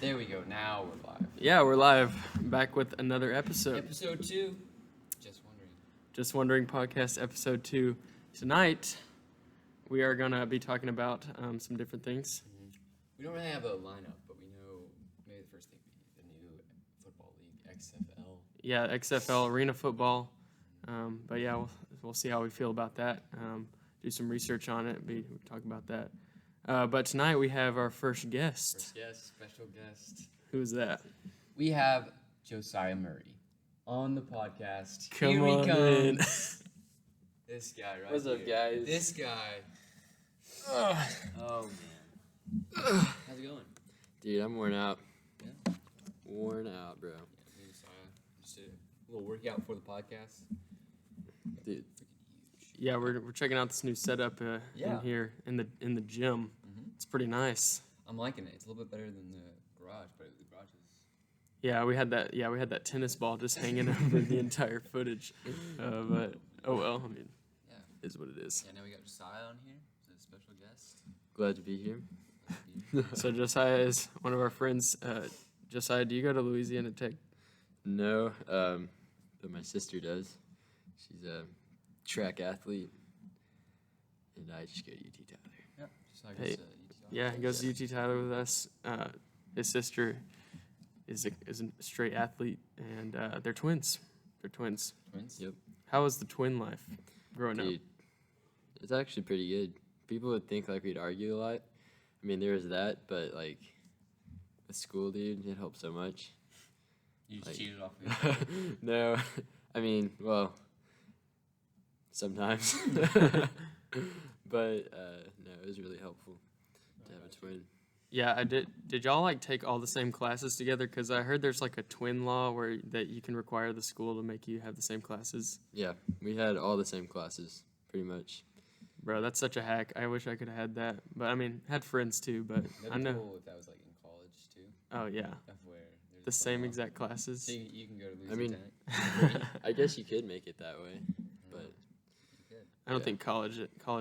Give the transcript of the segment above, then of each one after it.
There we go. Now we're live. Yeah, we're live. Back with another episode. Episode 2. Just Wondering podcast, episode 2. Tonight, we are going to be talking about some different things. We don't really have a lineup, but we know maybe the first thing would be the new football league, XFL. Yeah, XFL, arena football. But yeah, we'll see how we feel about that. Do some research on it. We talk about that. But tonight we have our first guest. Special guest. Who's that? We have Josiah Murray on the podcast. Come Here on he comes. in. This guy right What's up, here. guys? This guy. Oh, man. How's it going? Dude, I'm worn out. Yeah? Worn out, bro. Yeah, me and Josiah. Just a little workout for the podcast. Dude. Yeah, we're checking out this new setup in here in the gym. Mm-hmm. It's pretty nice. I'm liking it. It's a little bit better than the garage, but the garage is... Yeah, we had that tennis ball just hanging over the entire footage. But oh well, I mean, Yeah. it is what it is. Yeah, now we got Josiah on here as a special guest. Glad to be here. So Josiah is one of our friends. Josiah, do you go to Louisiana Tech? No, but my sister does. She's a track athlete, and I just go to UT Tyler. Yep. Josiah Hey, goes, Yeah, he goes to UT Tyler with us. His sister is a straight athlete, and they're twins. Twins? Yep. How was the twin life growing up? Dude, it's actually pretty good. People would think like we'd argue a lot. I mean, there was that, but like with school, dude, it helped so much. You just Like- cheated off me. No, I mean, well, sometimes. But no, it was really helpful to have a twin. Yeah, I did. Did y'all like take all the same classes together? Because I heard there's like a twin law where that you can require the school to make you have the same classes. Yeah, we had all the same classes, pretty much. Bro, that's such a hack. I wish I could have had that. But I mean, had friends too. But That'd I be know. cool if that was like in college too. Oh yeah, Of where there's the a same law. exact classes. So you can go to I mean, Louisiana Tech. I guess you could make it that way, but You could. I don't yeah. think college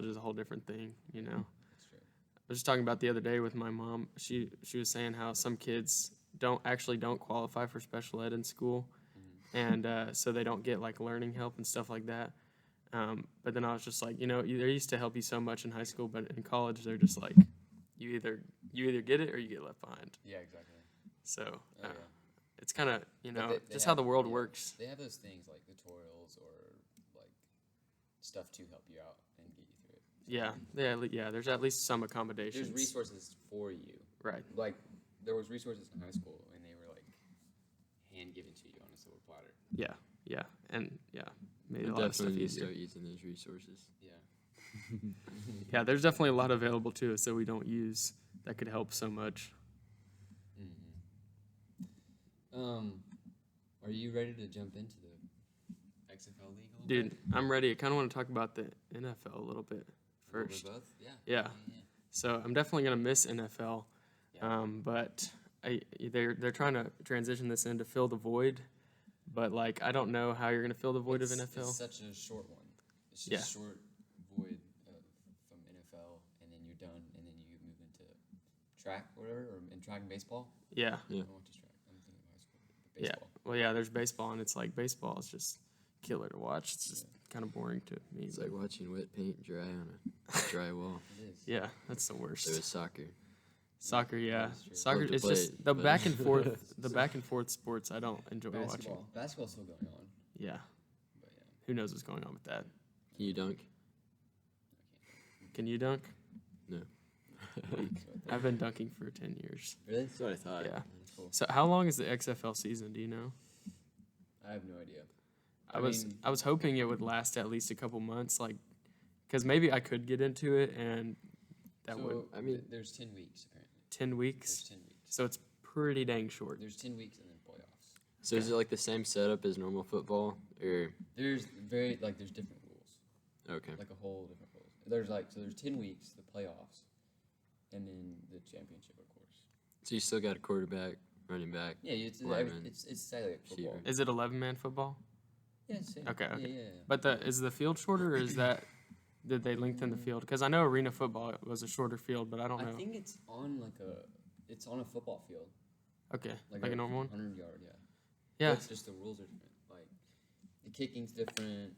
is a whole different thing. You know. That's true. I was just talking about the other day with my mom. She was saying how some kids don't qualify for special ed in school, and so they don't get like learning help and stuff like that. But then I was just like, they used to help you so much in high school, but in college they're just like, you either get it or you get left behind. Yeah, exactly. So Oh, yeah. it's kind of But they just how have- the world yeah, works. They have those things like tutorials or like stuff to help you out and get you through it. Yeah. There's at least some accommodations. There's resources for you. Right. Like there was resources in high school and they were like hand given to you on a silver platter. Yeah. And made we a lot of stuff definitely need to easier. start using those resources. Yeah. Yeah, there's definitely a lot available to us that we don't use that could help so much. Are you ready to jump into the XFL league a little Dude, bit? I'm ready. I kind of want to talk about the NFL a little bit A little bit first. both? Yeah. Yeah. So I'm definitely gonna miss NFL, Yeah. but they're trying to transition this in to fill the void. But like, I don't know how you're gonna fill the void of NFL. It's such a short one. It's just Yeah. a short void from NFL, and then you're done, and then you move into track or whatever, or in track and baseball. Yeah. Yeah. I went to track. I'm thinking of high school. But Yeah. baseball. Well, yeah. There's baseball, and it's like baseball is just killer to watch. It's just kind of boring to me. It's but like watching wet paint dry on a dry wall. It is. yeah, that's the worst. So is soccer. Soccer, yeah. That's true. Soccer, Love to it's play just it, the but- back and forth. The back and forth sports I don't enjoy watching. Basketball. Basketball's still going on, Yeah. but yeah. Who knows what's going on with that? Can you dunk? Can you dunk? No. I've been dunking for 10 years. Really? That's what I thought. Yeah. That's cool. So how long is the XFL season? Do you know? I have no idea. I was hoping it would last at least a couple months, like, because maybe I could get into it, and that would I mean- there's 10 weeks apparently. 10 There's weeks. 10 weeks. So it's pretty dang short. There's 10 weeks and then playoffs. So is it like the same setup as normal football, or There's there's different rules, okay? like a whole different rules. There's 10 weeks, the playoffs, and then the championship, of course. So you still got a quarterback, running back. Yeah, it's Lineman, it's exactly like football. receiver. Is it 11-man football? Yeah, it's the same. Okay, Yeah, okay. yeah. But is the field shorter, or is that did they lengthen the field? Because I know arena football was a shorter field, but I don't know. I think it's on a football field. Okay, like a normal one? 100-yard, yeah. Yeah. It's just the rules are different. Like, the kicking's different.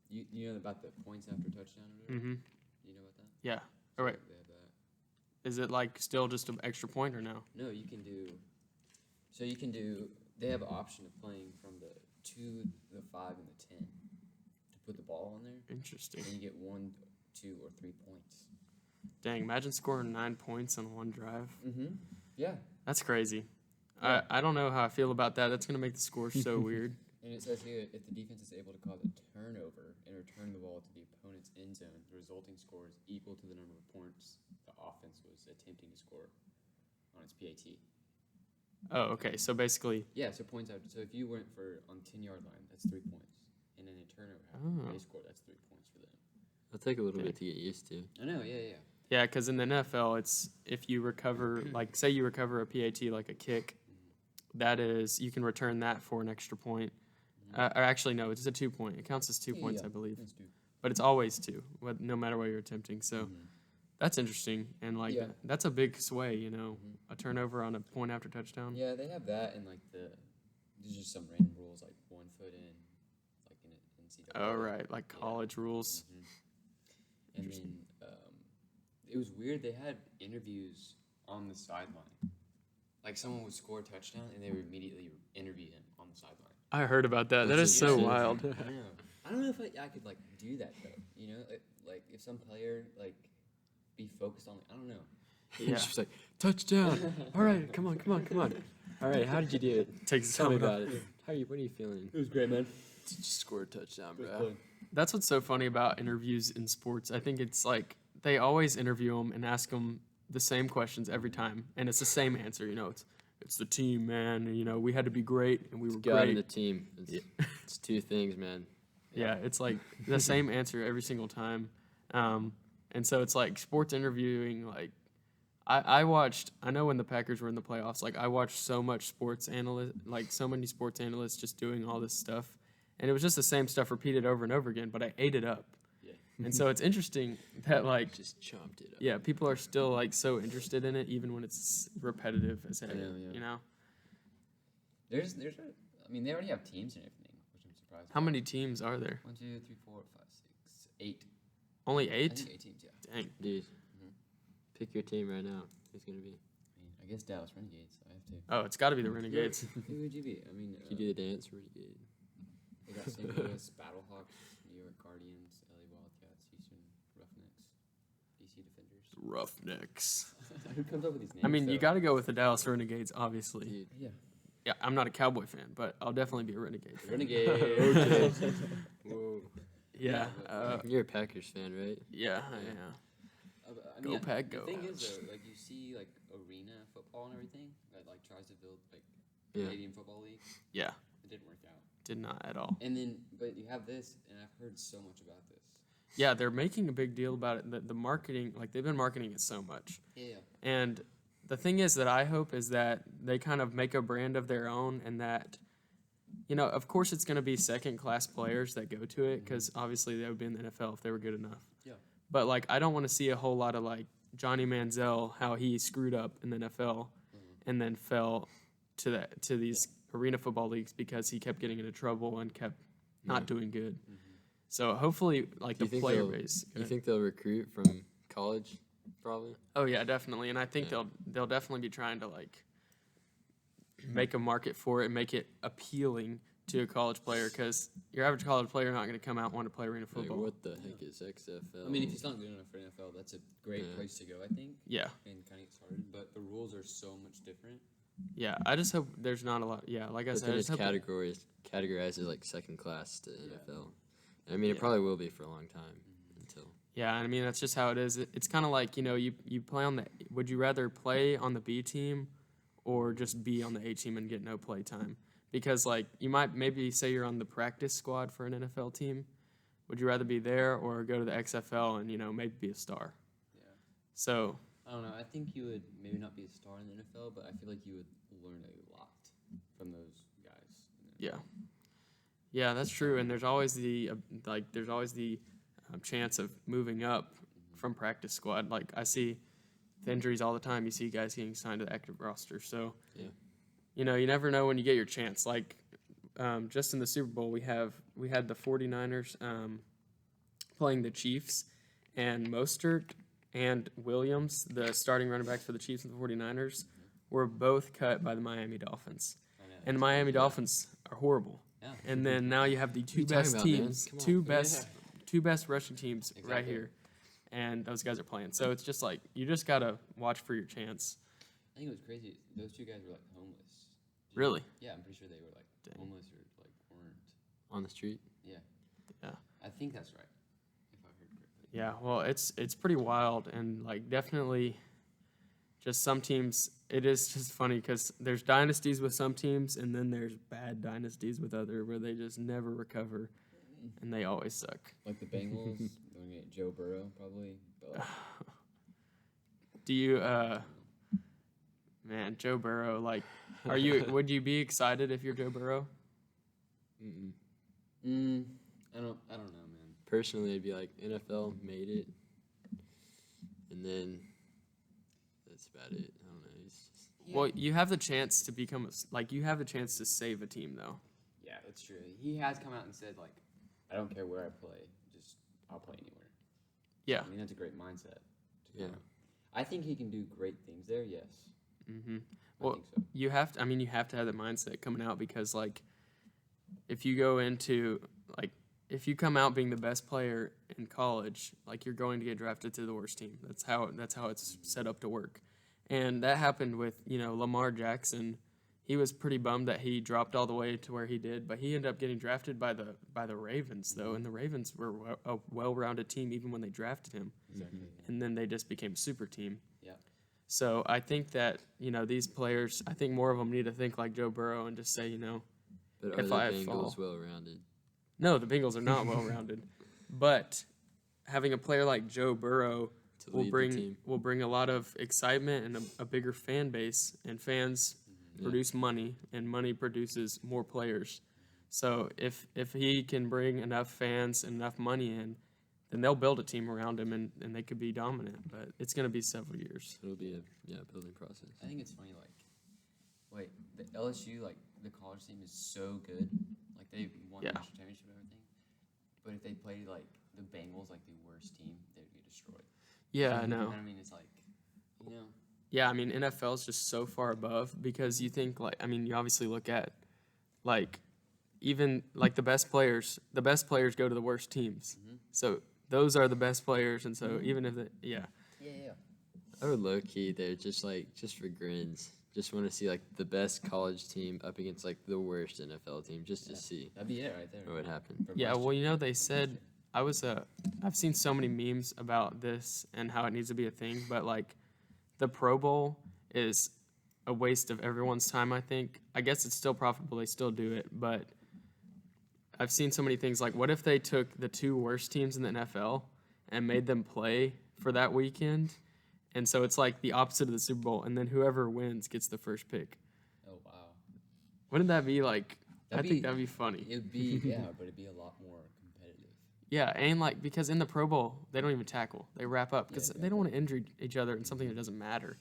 You know about the points after touchdown or whatever? Mm-hmm. You know about that? Yeah. So All right. They have that. Is it like still just an extra point or no? No, you can do. So you can do. They have an option of playing from the 2, the 5, and the 10 to put the ball on there. Interesting. And you get 1, 2, or 3 points. Dang, imagine scoring 9 points on one drive. Mm-hmm. Yeah. That's crazy. Yeah. I don't know how I feel about that. That's going to make the score so weird. And it says here, if the defense is able to cause a turnover and return the ball to the opponent's end zone, the resulting score is equal to the number of points the offense was attempting to score on its PAT. Oh, okay. So basically, Yeah, so points out. So if you went for on 10-yard line, that's 3 points. And then a turnover happened, they score, that's 3 points for them. It'll take a little bit to get used to. I know, yeah. yeah, because in the NFL, it's if you recover, like say you recover a PAT like a kick, that is, you can return that for an extra point. Or actually, no, it's a 2 point. It counts as 2 points, I believe. That's 2. But it's always 2, no matter what you're attempting. So that's interesting. And, like, Yeah. that's a big sway, you know, a turnover on a point after touchdown. Yeah, they have that and like there's just some random rules like 1 foot in, like in NCAA. Oh, right, like college rules. And then it was weird. They had interviews on the sideline. Like someone would score a touchdown and they would immediately interview him on the sideline. I heard about that. That Which is is so interesting. wild. I don't know if I could like do that though. You know, like if some player like be focused on. I don't know. Yeah. She's like, touchdown. All right, come on. All right, how did you do it? Takes his Tell me helmet about off. it. What are you feeling? It was great, man. Just score a touchdown, bro. That's what's so funny about interviews in sports. I think it's like they always interview them and ask them the same questions every time, and it's the same answer. You know, it's the team, man. And, you know, we had to be great, and we were God and great. the team. It's 2 things, man. Yeah, it's like the same answer every single time. And so it's like sports interviewing, like I know when the Packers were in the playoffs, like I watched so many sports analysts just doing all this stuff. And it was just the same stuff repeated over and over again, but I ate it up. Yeah. And so it's interesting that like, Just chomped it up. yeah, people are still like so interested in it, even when it's repetitive as heck, know, yeah. you know? I mean, they already have teams and everything, which I'm surprised. How about. many teams are there? 1, 2, 3, 4, 5, 6, 8. Only I 8? think 8 teams. Yeah. Dang. Dude, pick your team right now. Who's going to be? I mean, I guess Dallas Renegades. I have to. Oh, it's got to be the Renegades. Who would you be? I mean, If you do the dance, renegade. they got St. Louis Battlehawks, New York Guardians, LA Wildcats, Houston Roughnecks, DC Defenders. Roughnecks. Who comes up with these names? I mean, you though? got to go with the Dallas Renegades, obviously. Dude, Yeah. Yeah, I'm not a Cowboy fan, but I'll definitely be a Renegade fan. Renegades. whoa. Yeah. You're a Packers fan, right? Yeah. I Go mean, Pack, the go. thing is, though, like you see, like arena football and everything that like tries to build like Yeah. Canadian Football League. Yeah. It didn't work out. Did not at all. And then, but you have this, and I've heard so much about this. Yeah, they're making a big deal about it. The marketing, like they've been marketing it so much. Yeah. And the thing is that I hope is that they kind of make a brand of their own, and that, you know, of course it's going to be second-class players that go to it, because obviously they would be in the NFL if they were good enough. Yeah. But like, I don't want to see a whole lot of like Johnny Manziel, how he screwed up in the NFL, and then fell to these arena football leagues because he kept getting into trouble and kept not doing good. So hopefully, like Do the you think player they'll- base. You think they'll recruit from college? Probably. Oh yeah, definitely, and I think Yeah. they'll definitely be trying to like make a market for it, and make it appealing to a college player, because your average college player not going to come out and want to play arena Like, football. what the heck is XFL? I mean, if he's not good enough for NFL, that's a great Yeah. place to go, I think, Yeah, and kind of get started. But the rules are so much different. yeah. I just hope there's not a lot. Yeah, like I But said, then I it's just hope categorized as like second class to NFL. I mean, it Yeah. probably will be for a long time until. yeah, I mean that's just how it is. It's kind of like, you know, you play on the. Would you rather play on the B team, or just be on the A team and get no play time? Because like you might maybe say you're on the practice squad for an NFL team. Would you rather be there or go to the XFL and, you know, maybe be a star? Yeah. So I don't know. I think you would maybe not be a star in the NFL, but I feel like you would learn a lot from those guys. yeah, yeah, that's true. And there's always the chance of moving up from practice squad. Like I see injuries all the time, you see guys getting signed to the active roster. So, Yeah. you know, you never know when you get your chance. Like, just in the Super Bowl, we had the 49ers playing the Chiefs, and Mostert and Williams, the starting running backs for the Chiefs and the 49ers, were both cut by the Miami Dolphins. I know, And the it's Miami crazy. Dolphins are horrible. Yeah. And then now you have the two you talking best about, man? teams, Come on. two best rushing teams right Exactly. here, and those guys are playing. So it's just like you just gotta watch for your chance. I think it was crazy. Those two guys were like homeless. Did you- Really? Yeah, I'm pretty sure they were like Dang. homeless or like weren't. On the street. Yeah. Yeah. I think that's right. If I heard correctly. Yeah, well, it's pretty wild, and like definitely, just some teams. It is just funny because there's dynasties with some teams, and then there's bad dynasties with other where they just never recover, and they always suck. Like the Bengals, they're gonna get Joe Burrow probably. But like, Do you, man, Joe Burrow? Like, would you be excited if you're Joe Burrow? I don't know, man. Personally, it'd be like NFL made it, and then that's about it. I don't know. It's just, Well, you have the chance to become you have the chance to save a team though. Yeah, that's true. He has come out and said like, I don't care where I play, just I'll play anywhere. Yeah. I mean that's a great mindset. To Yeah. come out. I think he can do great things there. Yes. Mm-hmm. I Well, think so. you have to. I mean, you have to have the mindset coming out because, like, if you go into if you come out being the best player in college, like you're going to get drafted to the worst team. That's how it's set up to work, and that happened with Lamar Jackson. He was pretty bummed that he dropped all the way to where he did, but he ended up getting drafted by the Ravens though, and the Ravens were a well-rounded team even when they drafted him, Exactly. and then they just became a super team. Yeah. So I think that these players, I think more of them need to think like Joe Burrow and just say, but If are I the Bengals fall. well-rounded? no, the Bengals are not well rounded, but having a player like Joe Burrow To will lead bring the team. will bring a lot of excitement and a bigger fan base, and fans Yeah. produce money, and money produces more players. So if he can bring enough fans and enough money in, then they'll build a team around him, and they could be dominant. But it's going to be several years. It'll be a building process. I think it's funny, like the LSU, like the college team is so good, like they won Yeah. the national championship and everything. But if they played like the Bengals, like the worst team, they would get destroyed. Yeah, I You know. what I mean, it's like, Yeah, I mean, NFL is just so far above because you think you obviously look at even the best players go to the worst teams. Mhm. So those are the best players, and so even if yeah. I would low key there, just for grins. Just want to see like the best college team up against like the worst NFL team, just to Yeah. see That'd be it right there. what would happen. For yeah, question. well, they said I've seen so many memes about this and how it needs to be a thing, but like the Pro Bowl is a waste of everyone's time. I think. I guess it's still profitable; they still do it, but I've seen so many things like, what if they took the two worst teams in the NFL and made them play for that weekend? And so it's like the opposite of the Super Bowl, and then whoever wins gets the first pick. Oh wow. Wouldn't that be like? I That'd think be- that'd be funny. It'd be but it'd be a lot more competitive. Yeah, and because in the Pro Bowl they don't even tackle; they wrap up because Yeah, they don't want to injure each other in something that doesn't matter.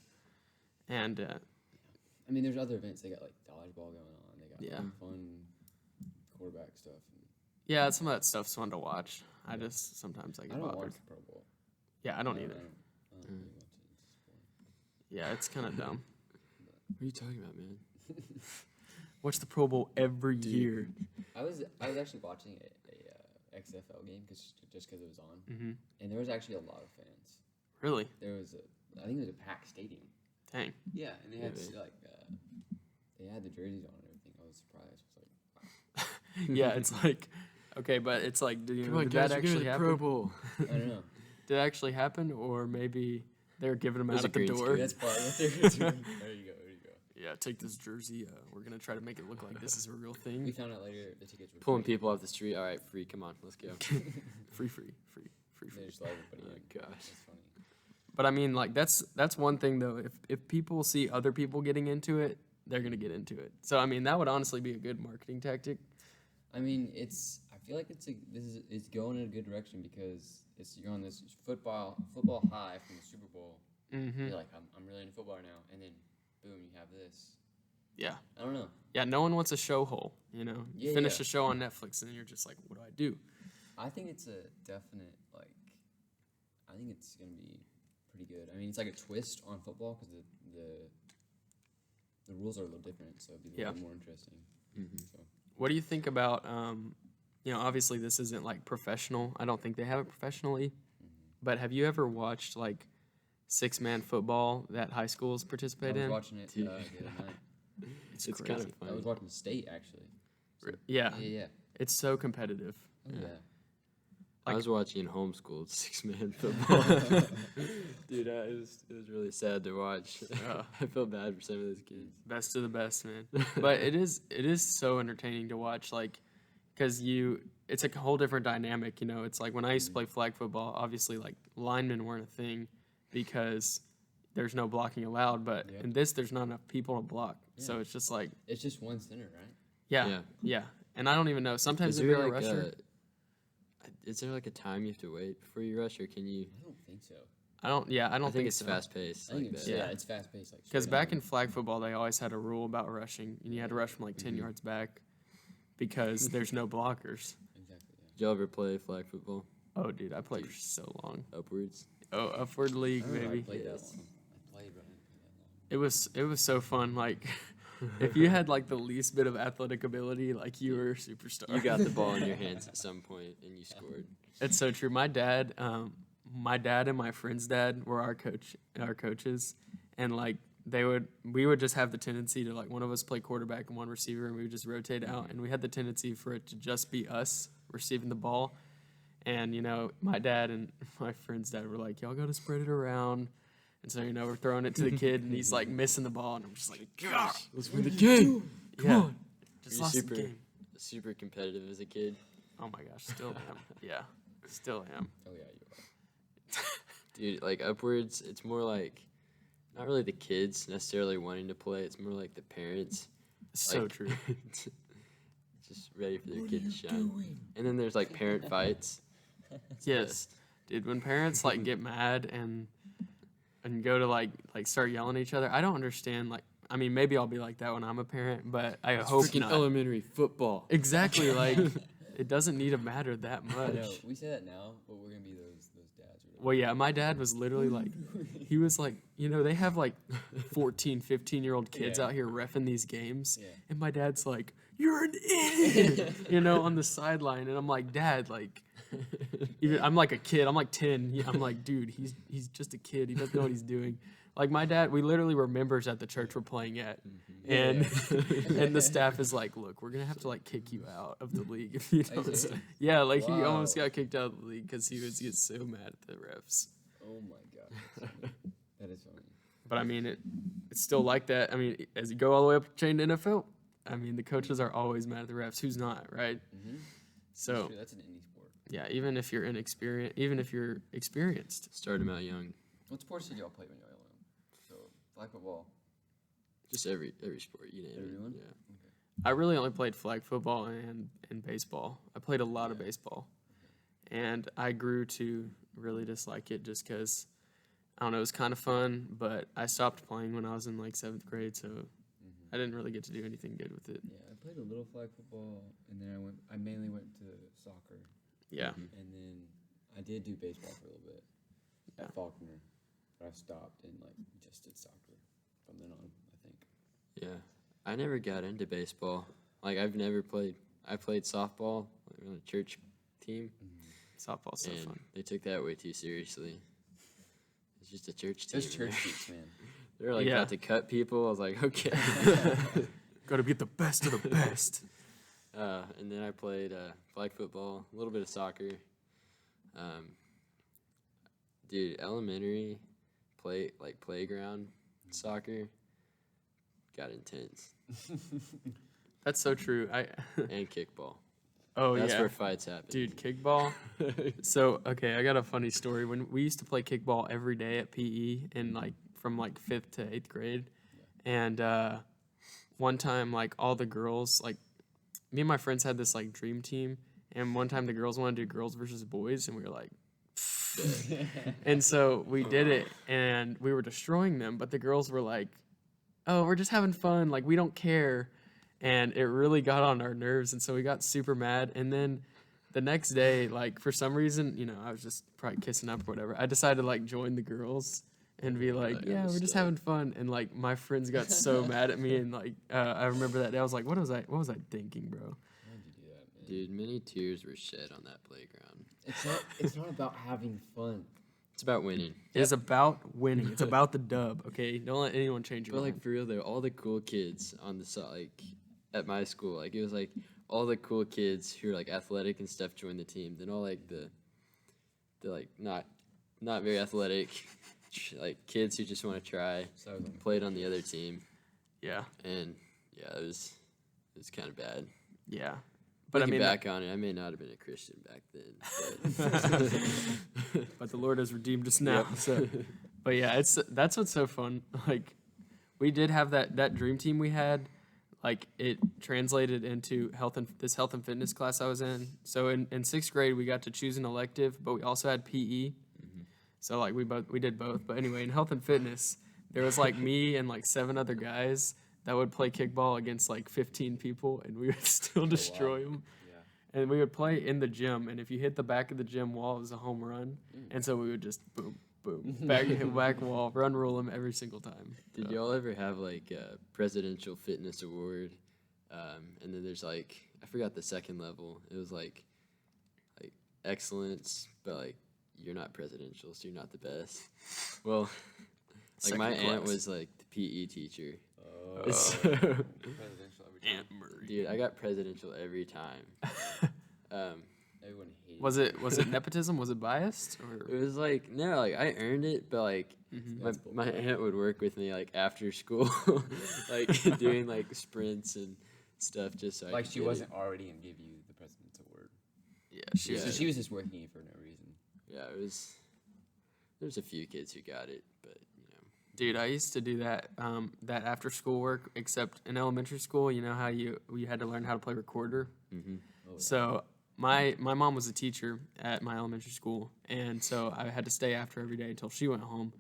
And I mean, there's other events. They got like dodgeball going on. They got Yeah. fun quarterback stuff. yeah, some of that stuff's fun to watch. I just sometimes I I get don't bothered. watch the Pro Bowl. Yeah, I don't either. I don't really watch it. It's boring. Yeah, it's kind of dumb. What are you talking about, man? Watch the Pro Bowl every Dude. year. I was actually watching a XFL game just because it was on, Mm-hmm. and there was actually a lot of fans. Really? There was I think it was a packed stadium. Dang. Yeah, and they had Really? they had the jerseys on and everything. I was surprised. I was like, Yeah, it's like, okay, but it's like, did that actually happen? Bowl. I don't know. Did it actually happen, or maybe they're giving them It was out a at the green door? screen. That's probably what they're doing. There you go. There you go. Yeah, take this jersey. We're gonna try to make it look like this is a real We thing. found out later the tickets were Pulling free. people off the street. All right, free. Come on, let's go. Free. They just let everybody Oh, in. gosh. That's funny. But I mean, like that's one thing though. If people see other people getting into it, they're gonna get into it. So I mean, that would honestly be a good marketing tactic. I mean, I feel like it's going in a good direction because you're on this football high from the Super Bowl, Mm-hmm. You're like, I'm really into football right now, and then boom, you have this. Yeah. I don't know. Yeah, no one wants a show hole, you know. You Yeah, finish yeah. a show on Netflix and then you're just like, what do I do? I think it's a definite I think it's gonna be pretty good. I mean, it's like a twist on football because the rules are a little different, so it'd be a little bit more interesting. Mm-hmm. So What do you think about, you know, obviously this isn't like professional. I don't think they have it professionally. But have you ever watched like 6-man football that high schools I participate was in? watching it Dude. the other night. It's It's crazy. kind of I was funny. watching the state actually. Yeah, Yeah. it's so competitive. Oh, yeah. I like- was watching homeschooled 6-man football. Dude, it was really sad to watch. I feel bad for some of those kids. Best of the best, man. But it is so entertaining to watch, like, because it's a whole different dynamic, you know. It's like when I used to play flag football, obviously, like, linemen weren't a thing because there's no blocking allowed. But Yep. in this, there's not enough people to block. So Yeah. it's just like, It's just one center, right? yeah. And I don't even know. Sometimes Is if there you're a like rusher, is there like a time you have to wait before you rush, or can you? I don't think so. I don't think it's so. fast paced. I think Like it's that. Yeah. yeah, it's fast paced. Like Because straight back on. in flag football, they always had a rule about rushing, and you had to rush from like 10 yards back because there's no blockers. Exactly. Yeah. Did y'all ever play flag football? Oh, dude, I played for so long. Upwards. Oh, upward league, I remember baby. I played Yes. that long. I played, but I didn't play that long. It was so fun. Like, if you had like the least bit of athletic ability, like you were a superstar. You got the ball in your hands at some point and you scored. It's so true. My dad and my friend's dad were our coaches, and like we would just have the tendency to, like, one of us play quarterback and one receiver, and we would just rotate out, and we had the tendency for it to just be us receiving the ball. And, you know, my dad and my friend's dad were like, y'all got to spread it around. And so, you know, we're throwing it to the kid, and he's like missing the ball, and I'm just like, gosh, Let's win the game. Come on. just Were you lost super- the game. Super competitive as a kid. Oh my gosh, still am. Yeah, still am. Oh yeah, you are. Dude, like upwards, it's more like not really the kids necessarily wanting to play. It's more like the parents. So Like, true. Just ready for their kid to shine. And then there's like parent fights. Yes, dude. When parents like get mad and go to like start yelling at each other, I don't understand. Like, I mean, maybe I'll be like that when I'm a parent, but I hope Freaking not. elementary football. Exactly. Like, it doesn't need to matter that I much. know. We say that now, but we're gonna be those dads. Or Well, yeah, my dad was literally like, he was like, you know, they have like 14, 15-year-old kids Yeah. out here reffing these games. Yeah. And my dad's like, you're an idiot, you know, on the sideline. And I'm like, Dad, like, I'm like a kid. I'm like 10. I'm like, dude, he's just a kid. He doesn't know what he's doing. Like, my dad, we literally were members at the church we're playing at. And and the staff is like, look, we're going to have to, like, kick you out of the league if you Are you don't. serious? Yeah, like, he Wow. almost got kicked out of the league because he gets so mad at the refs. Oh my god. That's funny. That is funny. But I mean, it's still like that. I mean, as you go all the way up the chain to NFL, I mean, the coaches are always mad at the refs. Who's not, right? Mm-hmm. So That's an indie sport. yeah, even if you're inexperienced, even if you're experienced, Start them out young. What sports did y'all play when y'all were young? So flag football. Just every sport, you name Everyone? it. Yeah. I really only played flag football and baseball. I played a lot of Yeah. baseball, and I grew to really dislike it just because I don't know, it was kind of fun. But I stopped playing when I was in like 7th grade, so I didn't really get to do anything good with it. Yeah, I played a little flag football, and then I mainly went to soccer, Yeah, and then I did do baseball for a little bit Yeah. at Faulkner, but I stopped and like just did soccer from then on. I think. Yeah. I never got into baseball. Like I've never played. I played softball like, on a church team, softball's so and fun. they took that way too seriously. It's just a church team. Those church teams, man. They were like Yeah. about to cut people. I was like, okay. Got to be the best of the best. And then I played flag football, a little bit of soccer. Dude, elementary playground soccer got intense, That's so true. and kickball. Oh That's yeah, where fights happen. dude, kickball. So okay, I got a funny story. When we used to play kickball every day at PE, in like from like 5th to 8th grade, and one time like all the girls, like me and my friends had this like dream team, and one time the girls wanted to do girls versus boys, and we were like, And so we did it, and we were destroying them, but the girls were like, oh, we're just having fun, like, we don't care. And it really got on our nerves, and so we got super mad. And then the next day, like, for some reason, you know, I was just probably kissing up or whatever, I decided to, like, join the girls and be like, yeah, we're just having fun. And, like, my friends got so mad at me, and, like, I remember that day, I was like, what was I thinking, bro? Why did you do that, man? Dude, many tears were shed on that playground. It's not about having fun. It's about winning. It is about winning. It's about the dub, okay? Don't let anyone change your But mind. like for real though, all the cool kids on the side, like at my school, like it was like all the cool kids who are like athletic and stuff joined the team. Then all like the like not very athletic, like kids who just want to try, So I was like, played on the other team, Yeah, and yeah, it was kind of bad. yeah. But Looking I mean, back on it, I may not have been a Christian back then. but the Lord has redeemed us now. So, but yeah, that's what's so fun. Like, we did have that dream team we had. Like, it translated into this health and fitness class I was in. So in 6th grade, we got to choose an elective, but we also had PE. So like we did both. But anyway, in health and fitness, there was like me and like 7 other guys that would play kickball against like 15 people, and we would still destroy them. yeah. And we would play in the gym, and if you hit the back of the gym wall, it was a home run. And so we would just boom, boom, back wall, run rule them every single time. Did So, y'all ever have like a presidential fitness award? And then there's like I forgot the second level. It was like excellence, but like you're not presidential, so you're not the best. Well, like my second aunt class. was like the PE teacher. So- Presidential every time. Aunt Murray. Dude, I got presidential every time. Everyone hated Was it nepotism? Was it biased? It Or was like no, like I earned it, but like That's my bullshit. aunt would work with me like after school, like doing like sprints and stuff just so I Like could she get it. wasn't already gonna give you the president's award. yeah, she Yeah. So she was just working you for no reason. Yeah, it was. There's a few kids who got it, but you know. Dude, I used to do that that after school work, except in elementary school, you know how you had to learn how to play recorder. Mm-hmm. Oh, So my mom was a teacher at my elementary school, and so I had to stay after every day until she went home.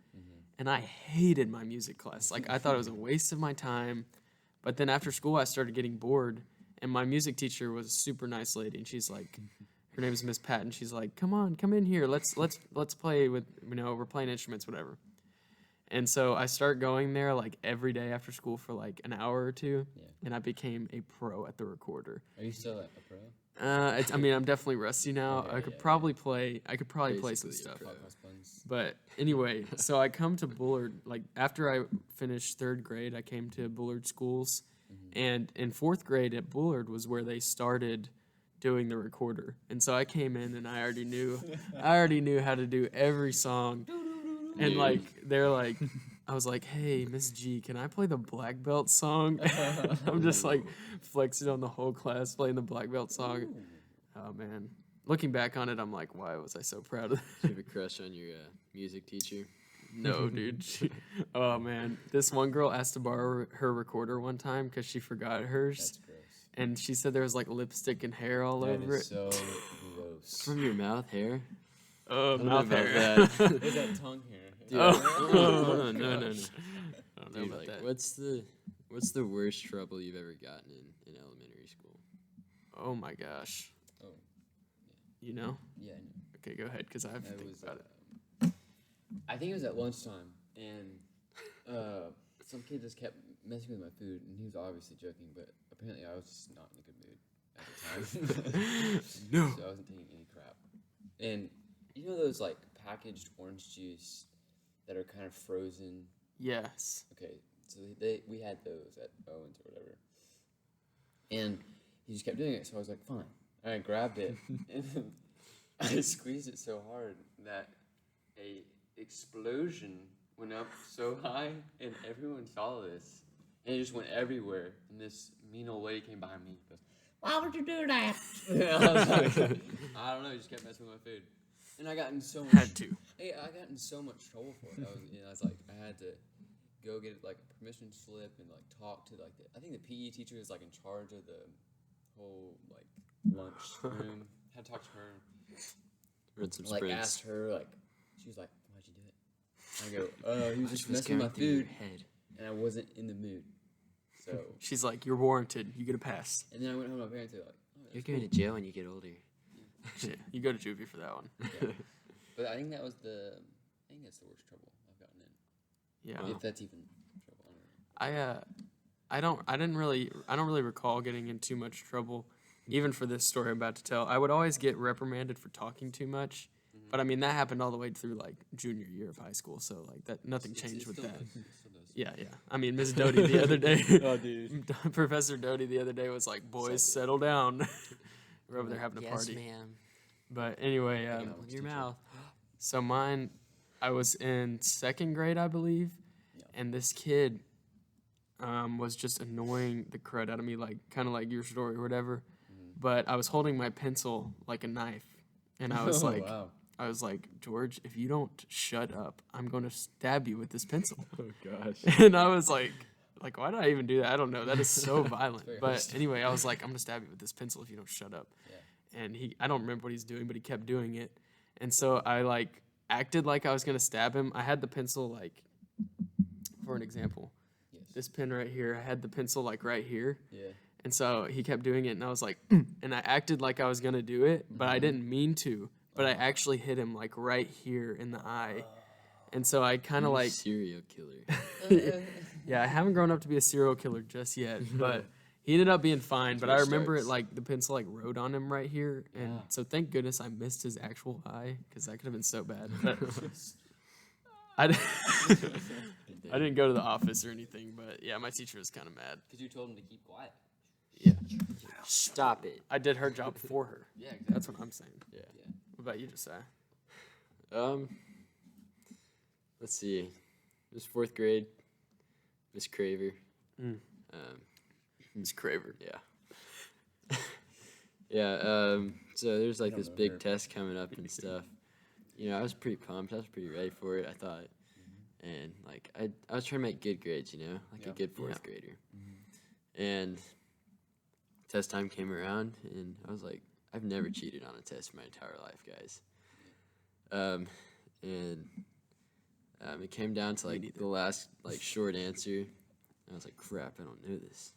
And I hated my music class. Like, I thought it was a waste of my time. But then after school, I started getting bored, and my music teacher was a super nice lady, and she's like, her name is Miss Pat, and she's like, come in here, let's play with, you know, we're playing instruments, whatever. And so I start going there like every day after school for like an hour or two, Yeah. and I became a pro at the recorder. Are you still a pro? I mean, I'm definitely rusty now. Okay, I could yeah, probably play. I could probably play some Basically a stuff. pro. Podcast buns. But anyway, so I come to Bullard, like after I finished 3rd grade, I came to Bullard schools. And in 4th grade at Bullard was where they started doing the recorder. And so I came in and I already knew how to do every song. And Dude. like, they're like, I was like, hey, Miss G, can I play the black belt song? I'm just like flexing on the whole class playing the black belt song. Oh man. Looking back on it, I'm like, why was I so proud of Do you have a crush on your music teacher? No, dude. Oh, man. This one girl asked to borrow her recorder one time because she forgot hers. That's gross. And she said there was like lipstick and hair all That over is it. so gross. From your mouth hair? Oh, I don't know mouth about hair. that. Is that tongue hair? Dude, Oh, no. I don't know Dude, about like, that. what's the worst trouble you've ever gotten in elementary school? Oh, my gosh. Oh, You know? yeah, I know. Okay, go ahead because I have to That think was, about it. I think it was at lunchtime, and some kid just kept messing with my food, and he was obviously joking, but apparently I was just not in a good mood at the time. No. So I wasn't taking any crap. And you know those like packaged orange juice that are kind of frozen? Yes. Okay, so we had those at Owens or whatever. And he just kept doing it, so I was like, fine. And I grabbed it, and I squeezed it so hard that a explosion went up so high, and everyone saw this. And it just went everywhere. And this mean old lady came behind me and goes, why would you do that? And I was like, I don't know, he just kept messing with my food. And I got in so much Had to. I got in so much trouble for it. I was like, I had to go get like a permission slip and like talk to like I think the PE teacher is like in charge of the whole like lunch room. Had to talk to her. Run some like sprints. asked her, like, she was like, "Why'd you do it?" I go, "He was just What's messing with my going through your food, head? and I wasn't in the mood." So, She's like, "You're warranted. You get a pass." and then I went home to my parents. They're like, "Oh, You're that's going cool." to jail when you get older. Yeah, you go to juvie for that one. Yeah. But I think that was I think that's the worst trouble I've gotten in. Yeah. Wow. If that's even trouble, I don't know. I don't really recall getting in too much trouble, even for this story I'm about to tell. I would always get reprimanded for talking too much, but I mean that happened all the way through like junior year of high school, so like that nothing changed with still that. does. It still does. Yeah. I mean, Miss Doty the other day, Oh, dude. Professor Doty the other day was like, "Boys, settle down." We're over there having a Yes, party. ma'am. But anyway, Yeah. Open your mouth. so mine, I was in second grade, I believe, Yeah. and this kid was just annoying the crud out of me, like kind of like your story or whatever. But I was holding my pencil like a knife, and I was Oh, like, wow. George, if you don't shut up, I'm going to stab you with this pencil. Oh, gosh. And I was like, why did I even do that? I don't know. That is so violent. very But hostile. anyway, I was like, I'm going to stab you with this pencil if you don't shut up. Yeah. And I don't remember what he's doing, but he kept doing it. And so I like acted like I was going to stab him. I had the pencil like, for an example, Yes. this pen right here, I had the pencil like right here. Yeah. And so he kept doing it, and I was like, and I acted like I was going to do it, but I didn't mean to. But I actually hit him like right here in the eye. And so I kind of You like, serial killer. yeah, I haven't grown up to be a serial killer just yet, but he ended up being fine. But where I it remember it starts. like the pencil like rode on him right here, and Yeah. so thank goodness I missed his actual eye because that could have been so bad. But I didn't go to the office or anything, but yeah, my teacher was kind of mad. Because you told him to keep quiet. Yeah, Stop it. I did her job for her. Yeah, exactly. That's what I'm saying. Yeah. What about you, Josiah? Let's see. It was 4th grade. Miss Craver. Mm. Miss Craver. Yeah. Yeah. So there's like don't this know big her. test coming up and stuff. You know, I was pretty pumped. I was pretty ready for it, I thought. And like I was trying to make good grades, you know, like Yeah. a good 4th Yeah. grader. And test time came around, and I was like, I've never cheated on a test in my entire life, guys. It came down to like the last like short answer. I was like, crap, I don't know this.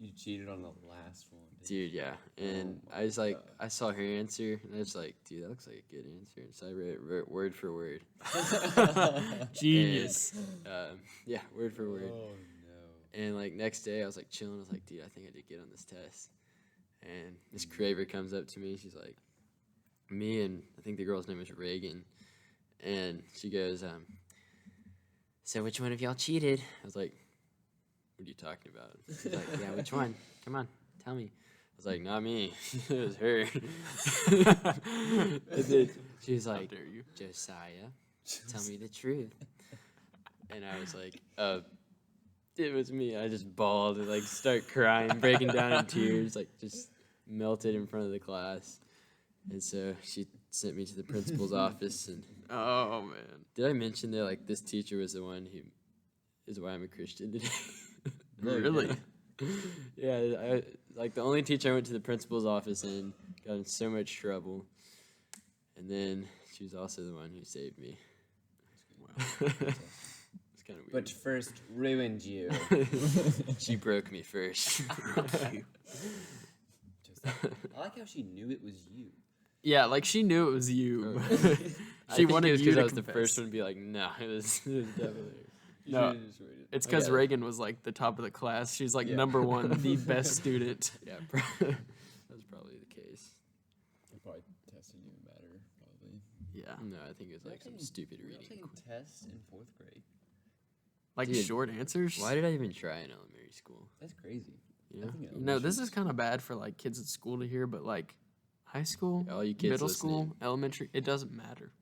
You cheated on the last one. Dude, yeah. And Oh I was like, God. I saw her answer, and I was like, dude, that looks like a good answer. And so I wrote word for word. Genius. Yeah, word for word. Oh no. And like next day, I was like chilling. I was like, dude, I think I did good on this test. And Miss Craver comes up to me. She's like, me and I think the girl's name was Reagan. And she goes, so which one of y'all cheated? I was like, what are you talking about? She's like, yeah, which one? Come on, tell me. I was like, not me. It was her. And then she was How like, dare you? Josiah, tell me the truth. And I was like, it was me. I just bawled and like start crying, breaking down in tears, like just melted in front of the class. And so she sent me to the principal's office. And Oh man. did I mention that like this teacher was the one who is why I'm a Christian today? No, you Really? didn't. Yeah, like the only teacher I went to the principal's office and got in so much trouble. And then she was also the one who saved me. Wow. It's kind of weird. But first ruined you. She broke me first. Just, I like how she knew it was you. Yeah, like she knew it was you. I She think wanted it was you to I was the confess. first one to be like, no, it was definitely. You No, should've just waited. It's I because got it. Reagan was like the top of the class. She's like Yeah. number one, the best student. Yeah, that's probably the case. I probably tested you better, probably. Yeah, No, I think it was like some stupid Were you reading. taking tests in 4th grade? like Dude, short answers. Why did I even try in elementary school? That's crazy. You I know? think You know, this is kind of bad for like kids at school to hear, but like high school, All you kids middle school, listening. elementary, it doesn't matter.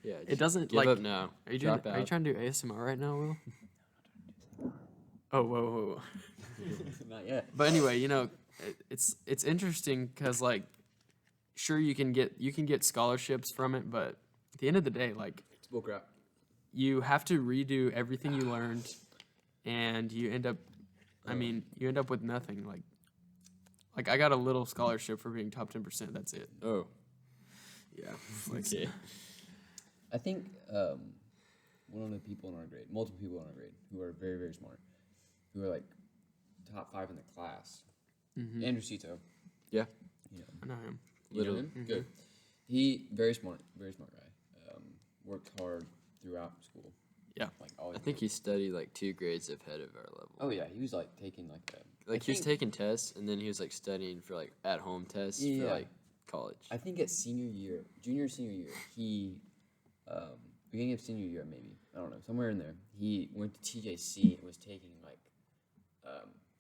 Yeah, It just doesn't give like. up now. Are you doing? Drop Are you out. trying to do ASMR right now, Will? Oh, whoa. Not yet. But anyway, you know, it's interesting because like, sure you can get scholarships from it, but at the end of the day, like It's bull crap. you have to redo everything you learned, and you end up, I mean, you end up with nothing. Like like I got a little scholarship for being top 10%. That's it. Oh. Yeah. Okay. I think one of the people in our grade, multiple people in our grade, who are very, very smart, who are like top 5 in the class. Andrew Cito. Yeah. You know, I know him. you know him? Good. He very smart guy. Worked hard throughout school. Yeah. Like always. I think he studied like 2 grades ahead of our level. Oh yeah, he was like taking like a. Like he was taking tests, and then he was like studying for like at-home tests for like college. I think at senior year, junior senior year, he, beginning of senior year maybe, I don't know, somewhere in there, he went to TJC and was taking like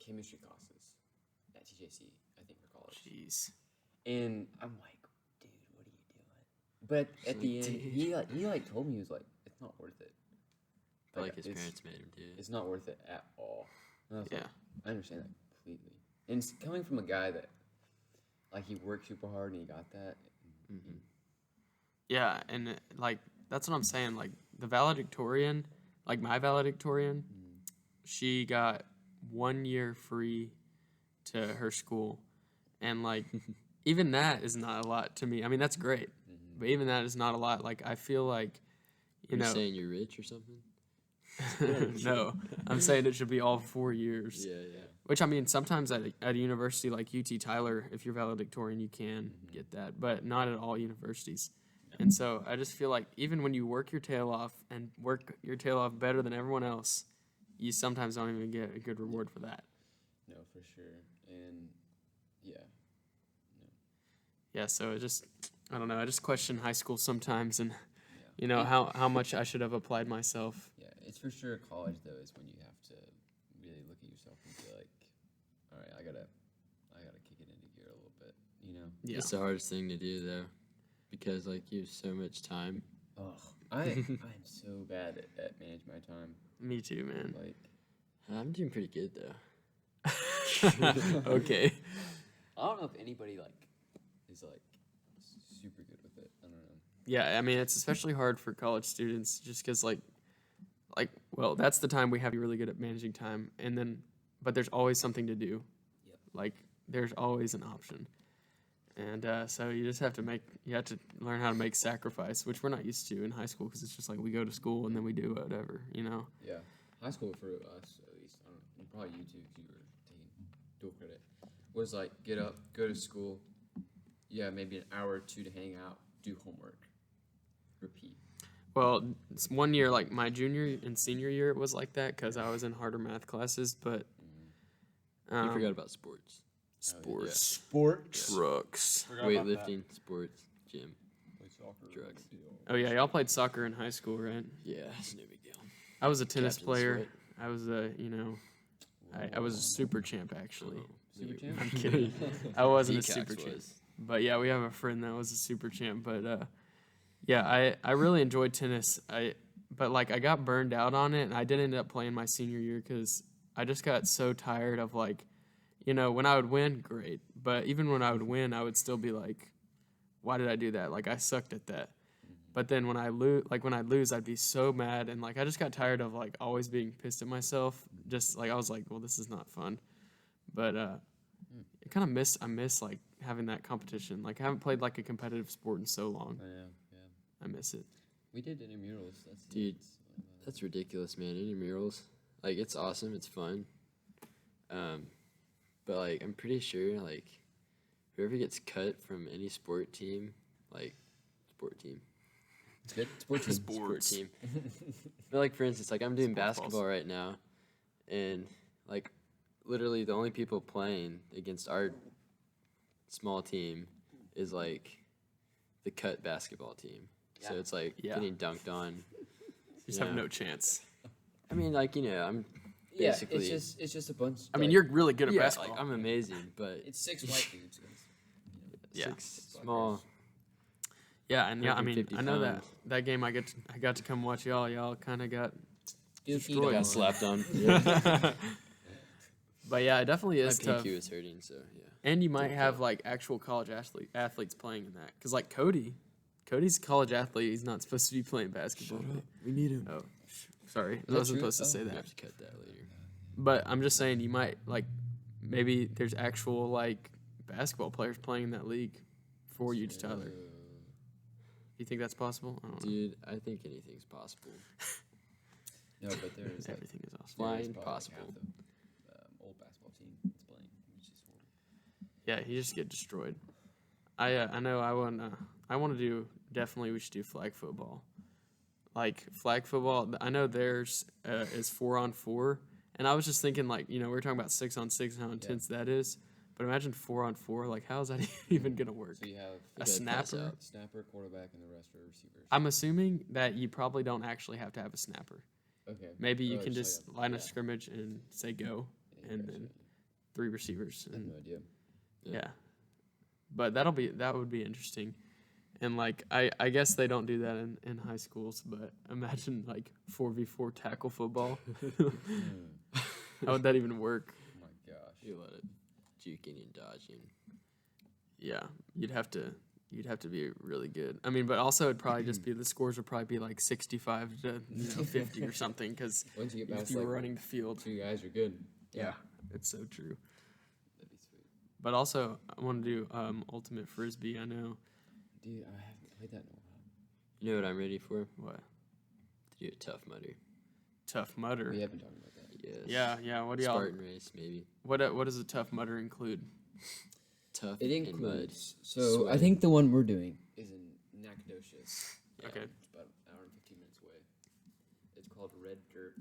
chemistry classes at TJC, I think, for college. Jeez. And I'm like, dude, what are you doing? But at the end, he told me, he was like, it's not worth it. I feel like his parents made him do it. It's not worth it at all. And I was Yeah. like, I understand that completely. And it's coming from a guy that, like, he worked super hard and he got that. Yeah, and like that's what I'm saying. Like the valedictorian, like my valedictorian, she got 1 year free to her school, and like even that is not a lot to me. I mean that's great, but even that is not a lot. Like I feel like, you know, saying you're rich or something? no, I'm saying it should be all 4 years. Yeah. Which I mean, sometimes at a university like UT Tyler, if you're valedictorian, you can get that, but not at all universities. And so I just feel like even when you work your tail off and work your tail off better than everyone else, you sometimes don't even get a good reward for that. No, for sure. And yeah. Yeah, so I don't know. I just question high school sometimes, and you know how much I should have applied myself. Yeah, it's for sure college though is when you have to really look at yourself and be like, all right, I gotta kick it into gear a little bit, you know? Yeah. It's the hardest thing to do though, because like you have so much time. Oh, I'm so bad at managing my time. Me too, man. Like, I'm doing pretty good though. Okay. I don't know if anybody like is like super good with it. I don't know. Yeah, I mean it's especially hard for college students just because well that's the time we have to be really good at managing time, and then but there's always something to do. Yep. Like there's always an option, and so you just have to learn how to make sacrifice, which we're not used to in high school because it's just like we go to school and then we do whatever, you know. Yeah, high school for us at least. I don't know. And probably you too, because you were taking dual credit. Was like get up, go to school. Yeah, maybe an hour or 2 to hang out, do homework, repeat. Well, it's 1 year, like my junior and senior year, it was like that because I was in harder math classes. But You forgot about sports. sports, Sport. trucks. Weightlifting, sports, gym. Play soccer. Drugs. Oh yeah, y'all played soccer in high school, right? Yeah, it's no big deal. I was a tennis Captain player. Sweat. I was I was a super champ actually. Super champ? I'm kidding. I wasn't a Peacocks super champ. was. But yeah, we have a friend that was a super champ. But yeah, I really enjoyed tennis. But like I got burned out on it, and I did end up playing my senior year because I just got so tired of like, you know, when I would win, great. But even when I would win, I would still be like, why did I do that? Like I sucked at that. But then when I lose, I'd be so mad, and like I just got tired of like always being pissed at myself. Just like I was like, well, this is not fun. But I miss like having that competition. Like I haven't played like a competitive sport in so long. Yeah. I miss it. We did intramurals. Dude, that's ridiculous, man. Intramurals, like it's awesome, it's fun. But like I'm pretty sure like whoever gets cut from any sport team. It's good. Sports team. Sport team. But like for instance, like I'm doing Sports basketball balls. right now, and like literally the only people playing against our small team is like the cut basketball team. So Yeah. it's like Yeah. getting dunked on. Just Yeah. have no chance. I mean, like I'm Yeah, basically. it's just a bunch. I mean, like, you're really good at yeah, basketball. like I'm amazing, but It's 6 white dudes. Yeah. small. Yeah, and yeah, I mean, 150 I know pounds. that game I got to come watch y'all. Y'all kind of got Dookie Got slapped on. Yeah. But yeah, it definitely My is tough. PQ is hurting, so yeah. And you might have like actual college athletes playing in that. Because like Cody's a college athlete. He's not supposed to be playing basketball. We need him. Oh, sorry. I that wasn't true? supposed to say We that. have to cut that later. But I'm just saying you might like maybe there's actual like basketball players playing in that league for you, Tyler. You think that's possible? I don't know. Dude, I think anything's possible. No, but there is Everything is awesome. Flying probably possible. Like half the old basketball team that's playing, which is horrible. Yeah, you just get destroyed. I know I want to do, definitely we should do flag football. Like flag football, I know theirs is 4-on-4, and I was just thinking like, we were talking about 6-on-6 and how intense that is, but imagine 4-on-4, like how is that even gonna work? So you have A snapper? quarterback, and the rest are receivers. I'm assuming that you probably don't actually have to have a snapper. Okay. Maybe you Oh, can just just like line of yeah. scrimmage and say go, Yeah, and gotcha. then 3 receivers. I have And no idea. yeah. But that would be interesting. And like I guess they don't do that in high schools, but imagine like 4v4 tackle football. How would that even work? Oh my gosh. You let it juking and dodging. Yeah, you'd have to be really good. I mean, but also it'd probably just be the scores would probably be like 65 to 50 or something because Once you get if past you were like running the field. 2 guys, you're good. Yeah, it's so true. That'd be sweet. But also, I want to do ultimate frisbee. I know Dude, I haven't played that in a while. You know what I'm ready for? what To do a Tough Mudder. Tough Mudder. We have been talking about that. Yes. Yeah. What do y'all? Spartan race, maybe. What does a Tough Mudder include? Tough It and mud. includes. So I Sweat. think the one we're doing is in Nacogdoches. Okay. It's about an hour and 15 minutes away. It's called Red Dirt.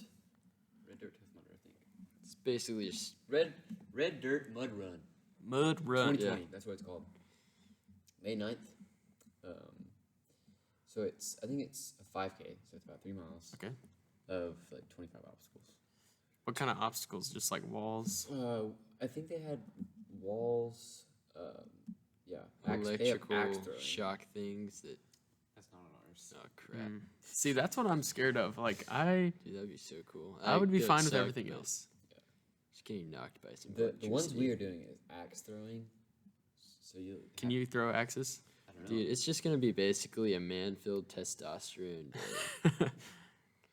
Red Dirt Tough Mudder, I think. It's basically just Red Dirt Mud Run. Mud Run. 2020. That's what it's called. May 9th. So I think it's a 5K. So it's about 3 miles. Okay. Of like 25 obstacles. What kind of obstacles? Just like walls? I think they had walls. Yeah. They have electrical axe throwing. shock things that. That's not on ours. Oh crap, See, that's what I'm scared of. Like dude, that'd be so cool. I would be get fine with sucked, everything but else. Just getting knocked by some. The ones we electricity. are doing is axe throwing. So you Can you throw axes? I don't know. Dude, it's just gonna be basically a man-filled testosterone day.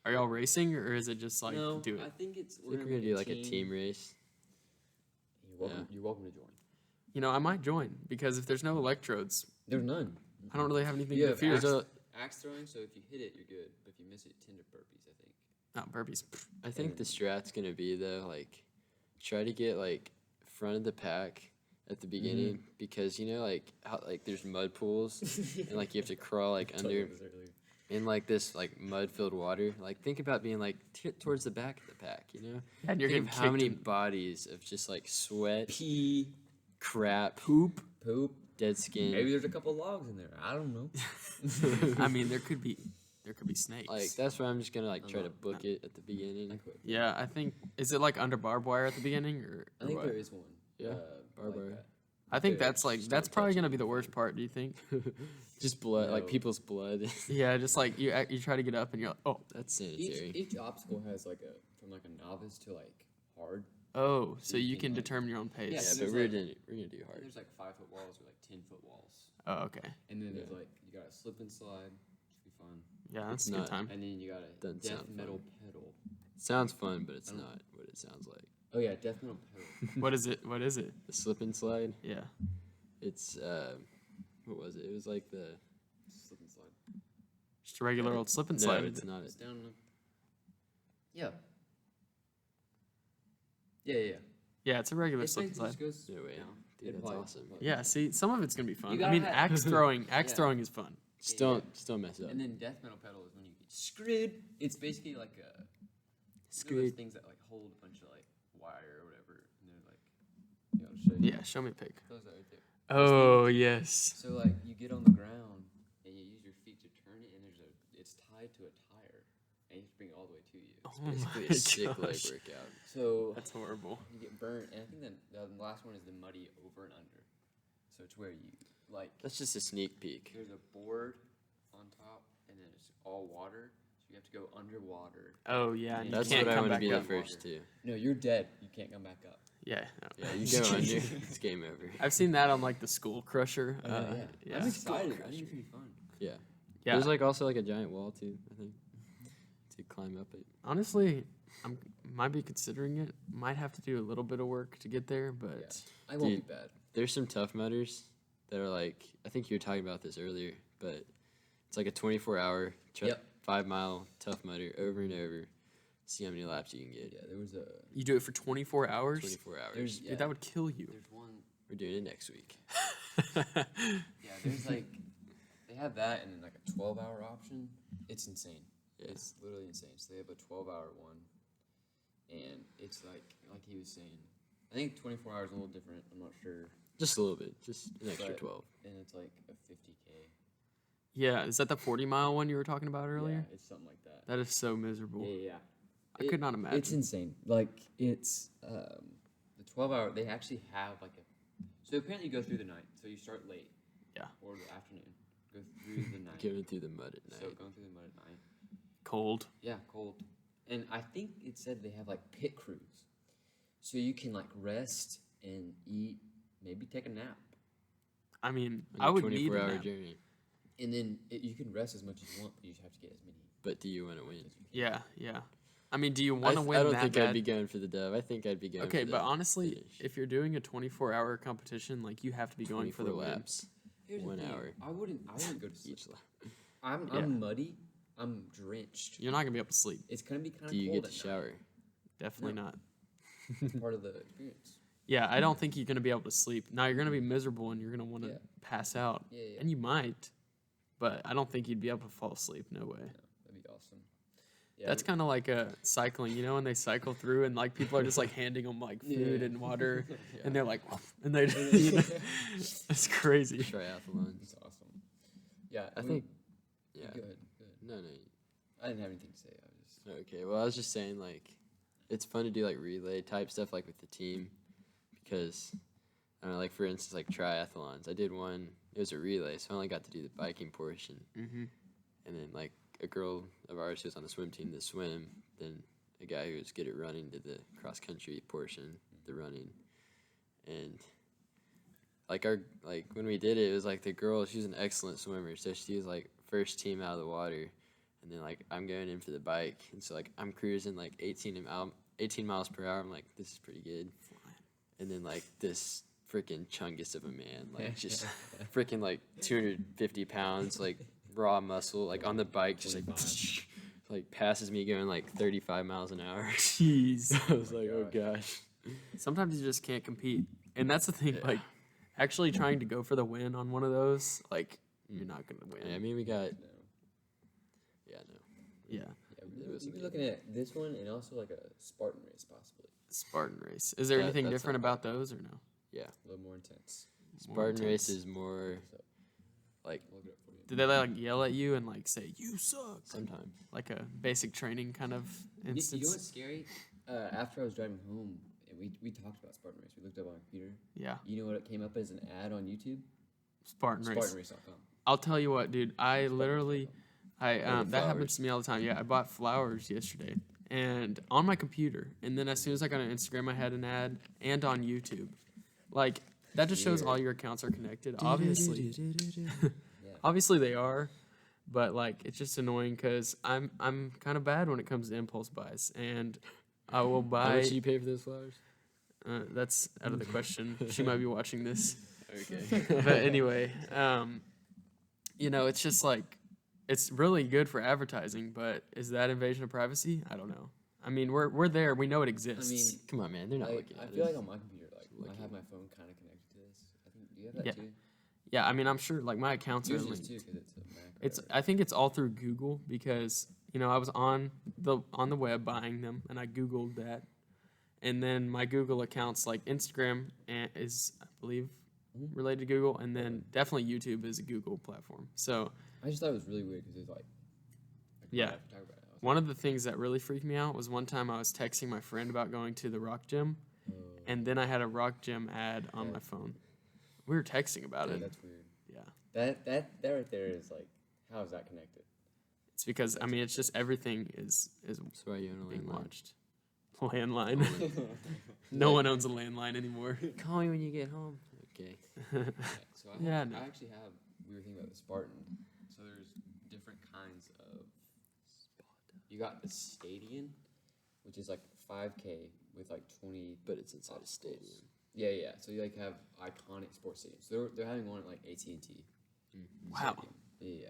Are y'all racing or is it just like no, do it? I think it's I think we're gonna do like a team race. You're welcome to join. I might join because if there's no electrodes, There's none. I don't really have anything You to have fear. axe throwing, so if you hit it, you're good. But if you miss it, 10 to burpees, I think. Not burpees. I think the strat's gonna be though, like, try to get like front of the pack at the beginning because like how like there's mud pools and like you have to crawl like under in like this like mud-filled water. Like think about being like towards the back of the pack, And you're Think getting of how many kicked in bodies of just like sweat, Pee, crap, poop. dead skin. Maybe there's a couple logs in there. I don't know. I mean, there could be snakes. Like that's why I'm just gonna like try to not- book it at the beginning. I quit. Yeah, I think is it like under barbed wire at the beginning or I think what? there is one. Yeah, barbed like wire. that. I think There, that's just that's don't probably touch gonna it. be the worst part. Do you think? Just blood, like No. people's blood. Yeah, just like you try to get up and you're like, oh, That's sanitary. Each obstacle has like from like a novice to like hard. oh, so you you can, can like- determine your own pace. Yeah, so but there's we're like- gonna do hard. There's like 5-foot walls or like 10-foot walls, Oh, okay. and then there's like you got a slip and slide, should be fun, Yeah, that's It's a good not- time. and then you got a Doesn't death sound metal fun. pedal. Sounds fun, but it's I don't- not what it sounds like. Oh yeah, death metal pedal. What is it? What is it? The slip and slide. Yeah. It's what was it? It was like the Slip and slide. Just a regular old slip and no, slide. it's not. It's down. Yeah. Yeah. Yeah, it's a regular It slip and basically slide. just goes No way. down. Dude, It that's probably- awesome. Yeah, see, some of it's gonna be fun. You I mean, gotta axe throwing Yeah. is fun. Just Yeah. don't mess up. And then death metal pedal is when you get screwed. It's basically like a those Screwed. things that like hold a bunch of like wire or whatever, and they're like, I'll show you. Yeah, show me a pic. Those are right there. Oh yes. So like you get on the ground and you use your feet to turn it, and it's tied to a tire, and you have to bring it all the way to you. Oh Basically my a sick leg gosh. workout. So That's horrible. you get burnt, and I think the last one is the muddy over and under. So it's where you like That's just a sneak peek. there's a board on top, and then it's all water. So you have to go underwater. Oh yeah, and you That's can't what I come want to back be the up. first to. No, you're dead. You can't come back up. Yeah. no. Yeah, you go under, it's game over. I've seen that on like the School Crusher. Yeah. I'm excited. I think it's gonna be fun. Yeah. Yeah. There's like also like a giant wall too, I think, to climb up it. Honestly, might be considering it. Might have to do a little bit of work to get there, but I won't Dude. be bad. There's some Tough Mudders that are like, I think you were talking about this earlier, but it's like a 24-hour, Yep. 5-mile Tough Mudder over and over. See how many laps you can get. Yeah, there was a. you do it for 24 hours. 24 hours. There's Dude, that would kill you. There's one. We're doing it next week. Yeah, there's like they have that and then like a 12-hour option. It's insane. Yeah. It's literally insane. So they have a 12-hour one, and it's like he was saying. I think 24 hours is a little different. I'm not sure. Just a little bit. Just an extra But- 12. And it's like a 50K. Yeah, is that the 40-mile one you were talking about earlier? Yeah, it's something like that. That is so miserable. Yeah. I could not imagine. It's insane. Like it's the 12-hour. They actually have like a. So apparently you go through the night. So you start late. Yeah. Or the afternoon. Go through the night. Going through the mud at So night. going through the mud at night. Cold. Yeah, cold. And I think it said they have like pit crews. So you can like rest and eat, maybe take a nap. I mean, On I a would need a 24-hour nap. journey. And then you can rest as much as you want, but you just have to get as many But do you want to win? as you can. Yeah. I mean, do you want to win I don't that think bad? I'd be going for the dove. I think I'd be going Okay, for the but honestly, finish. if you're doing a 24-hour competition, like you have to be going for the 24 win. laps. Here's the 1 thing, hour. I wouldn't go to sleep. Each lap. I'm Yeah. muddy. I'm drenched. You're not gonna be able to sleep. It's gonna be kind of Do you cold get to at night. shower? Definitely No. not. It's part of the experience. Yeah, I don't think you're gonna be able to sleep. Now you're gonna be miserable and you're gonna want to Yeah. pass out, Yeah. and you might, but I don't think you'd be able to fall asleep. No way. No, that'd be awesome. Yeah, That's kind of like cycling, you know, when they cycle through and like people are just like handing them like food Yeah. and water, Yeah. and they're like, and they, you know, it's crazy. Triathlons. It's awesome. Yeah, I think. Yeah. Go ahead. No. I didn't have anything to say. I was just. Okay. Well, I was just saying, like, it's fun to do like relay type stuff, like with the team, because I don't know, like for instance, like triathlons. I did one. It was a relay, so I only got to do the biking portion, Mm-hmm. and then like a girl of ours who was on the swim team did swim. Then a guy who was good at running did the cross country portion, the running, and like when we did it, it was like the girl. She was an excellent swimmer, so she was like first team out of the water, and then like I'm going in for the bike, and so like I'm cruising like 18 miles per hour. I'm like, this is pretty good, and then like this freaking chungus of a man, like just freaking like 250 pounds, like raw muscle, like on the bike, just like passes me going like 35 miles an hour. Jeez. I was like, oh gosh. Sometimes you just can't compete, and that's the thing. Like, actually trying to go for the win on one of those, like, you're not gonna win. Yeah, I mean, we got. No. Yeah, no. Yeah. Yeah, It we'll wasn't be good. looking at this one and also like a Spartan race possibly. Spartan race. Is there That- anything that's different not about those or no? A little more intense. More Spartan race intense. is more like I'll look it up for you. Did they like yell at you and like say you suck? sometimes. Like a basic training kind of You know instance? what's scary? After I was driving home, and we talked about Spartan race. We looked up on our computer. Yeah, You know what it came up as an ad on YouTube? Spartan race. SpartanRace.com. I'll tell you what, dude. I literally, that happens flowers. to me all the time. Yeah, I bought flowers yesterday, and on my computer, and then as soon as I got on Instagram, I had an ad, and on YouTube, like that just shows all your accounts are connected. Obviously, obviously they are, but like it's just annoying because I'm kind of bad when it comes to impulse buys, and I will How buy. much do you pay for those flowers? That's out of the question. She might be watching this. Okay. But anyway, you know, it's just like it's really good for advertising, but is that invasion of privacy? I don't know. I mean, we're there. We know it exists. I mean, Come on, man. They're not like, looking I at feel it. like on my computer, like Looking. I have my phone kind of connected to this. I think. Do you have that Yeah. too? yeah, I mean, I'm sure like my accounts are Yours is linked. too because it's a Mac. or It's whatever. I think it's all through Google because you know I was on the web buying them and I Googled that, and then my Google accounts like Instagram is I believe Mhm. related to Google, and then definitely YouTube is a Google platform. So I just thought it was really weird because it's like. Yeah. I have to talk about it. I was one of the things that really freaked me out was one time I was texting my friend about going to the rock gym, like, and then I had a rock gym ad on Yeah. my phone. We were texting about yeah, it. that's weird. Yeah, That right there is like, how is that connected? it's because I mean it's just everything is That's why you own a being landline. watched. Landline. No one owns a landline anymore. Call me when you get home. Okay. So Yeah, no. I actually have. We were thinking about the Spartan. So there's different kinds of. You got the Stadium, which is like 5K with like 20. But it's inside a obstacles. stadium. Yeah, yeah. So you like have iconic sports stadiums. So they're having one at like AT&T. Wow. Stadium. Yeah.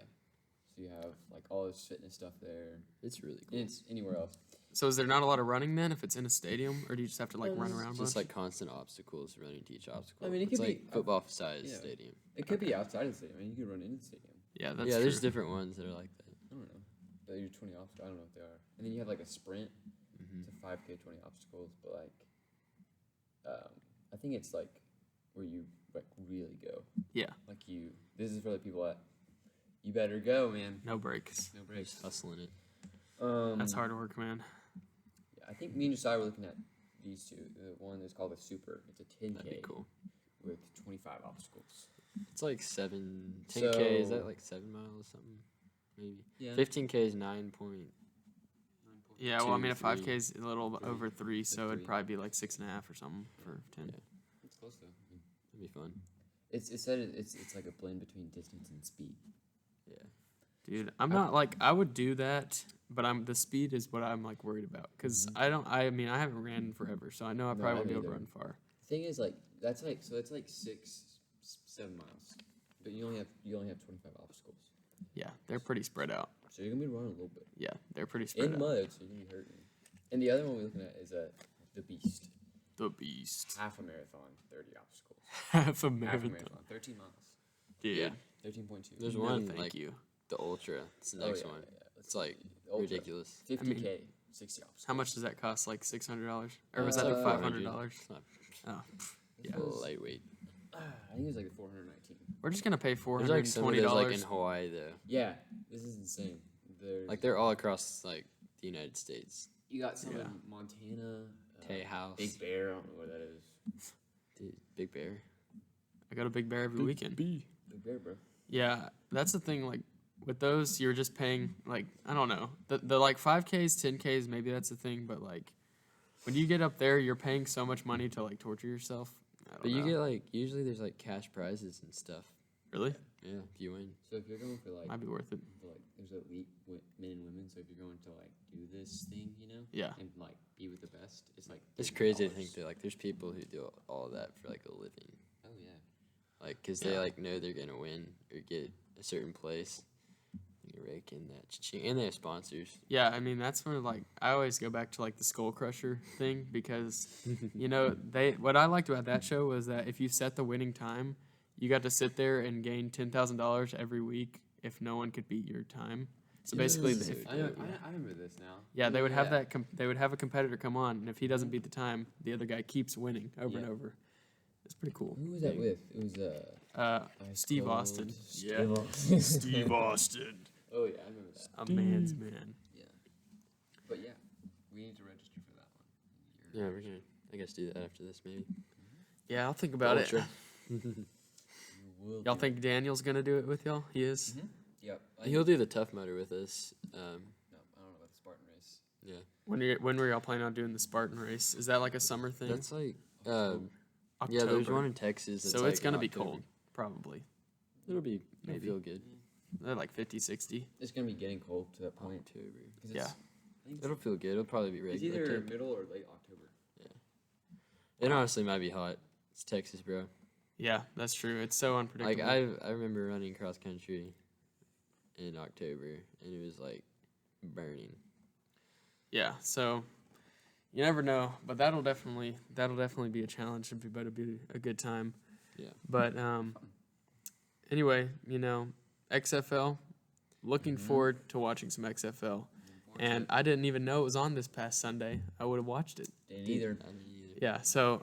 So you have like all this fitness stuff there. It's really And cool. it's anywhere else. So is there not a lot of running then if it's in a stadium, or do you just have to like run around? It's a just bunch? like constant obstacles running to each obstacle. I mean, it it's could like be- football size yeah. stadium. It could be outside of the stadium. I mean, you could run in the stadium. Yeah, that's Yeah, true. there's different ones that are like that. I don't know. But you're 20 obstacles. I don't know what they are. And then you have like a sprint. Mm-hmm. It's a 5K, 20 obstacles. But like, I think it's like where you like really go. Yeah. Like this is for the people that you better go, man. No breaks. No breaks. Just hustling it. That's hard work, man. Yeah, I think me and Josiah were looking at these two. The one that's called the Super. It's a 10K That'd be cool. with 25 obstacles. It's like 10K. Is that So- like 7 miles something? Maybe. Yeah. 15K is 9 point. Yeah, well, I mean, a 2, 3. 5K is a little over 3, so it'd 3. probably be like 6.5 or something for 10. Yeah. It's close though. That'd be fun. It said it's like a blend between distance and speed. Yeah. Dude, I'm not like I would do that, but the speed is what I'm like worried about because I haven't ran in forever, so I know I No, probably I won't be able to neither. run far. The thing is, like that's like 7 miles, but you only have 25 obstacles. Yeah, they're pretty spread out. So you're gonna be running a little bit Yeah, they're pretty spread in out. mud, so you're gonna be hurting. And the other one we're looking at is the Beast, The beast. half a marathon, 30 obstacles, Half a half a marathon. marathon, 13 miles, Dude, Yeah. 13.2. There's no, one thank like you. the Ultra. It's the Oh, next yeah, one. yeah, yeah. It's like The Ultra. ridiculous. 50K, 60 obstacles. How much does that cost? Like $600? Or was that like $500? It's not Oh, It yeah. was- lightweight. I think it was like 419. We're just gonna pay There's like some of those $420. like in Hawaii though. Yeah, this is insane. There's Like they're all across like the United States. you got some Yeah. in Montana, Tejas. Big Bear. I don't know where that is. Dude, Big Bear. I go to Big Bear every weekend. Big Bear, bro. Yeah, that's the thing. Like with those, you're just paying like I don't know the like 5Ks, 10Ks. Maybe that's the thing, but like when you get up there, you're paying so much money to like torture yourself. I don't But you know. get like usually there's like cash prizes and stuff. Really Yeah, if you win. So if you're going for like, might be worth it. there's elite men and women. So if you're going to like do this thing, Yeah, and like be with the best, it's like It's $30. crazy to think that like there's people who do all that for like a living. Oh yeah. Like, cause they Yeah. like know they're gonna win or get a certain place. You rake in that cha-ching. And they have sponsors. yeah. I mean that's where like I always go back to like the Skull Crusher thing because you know what I liked about that show was that if you set the winning time, you got to sit there and gain $10,000 every week if no one could beat your time. So Yeah, basically, this is if, so I, know, dope. I remember this now. yeah, they would have Yeah. they would have a competitor come on, and if he doesn't beat the time, the other guy keeps winning over and Yeah. over. It's pretty cool. Who was that with? It was Steve Cold. Austin. Steve Austin. Steve Austin. Oh yeah, I remember that. A man's man. Yeah. But yeah, we need to register for that one. Yeah, we're gonna I guess do that after this maybe. Yeah, I'll think about Ultra. it. You will Y'all do think Daniel's gonna do it with y'all? He is. it. Yep. He'll do the Tough Mudder with us. No, I don't know about the Spartan race. Yeah. When were y'all planning on doing the Spartan race? Is that like a summer thing? That's like October. yeah, there's October. one in Texas. That's So it's like gonna in be October. cold, probably. It'll be Maybe. feel good. They're like 50, 60. It's gonna be getting cold to that point. October. 'Cause Yeah. I think It'll feel good. It'll probably be it's regular. either temp. middle or late October. It honestly might be hot. It's Texas, bro. Yeah, that's true. It's so Like unpredictable. I remember running cross country in October and it was like burning. Yeah, so you never know, but that'll definitely be a challenge. It'd be better be a good time. Yeah. But anyway, XFL. Looking forward to watching some XFL. And I didn't even know it was on this past Sunday. I would have watched it. Didn't either. I didn't either. Yeah, so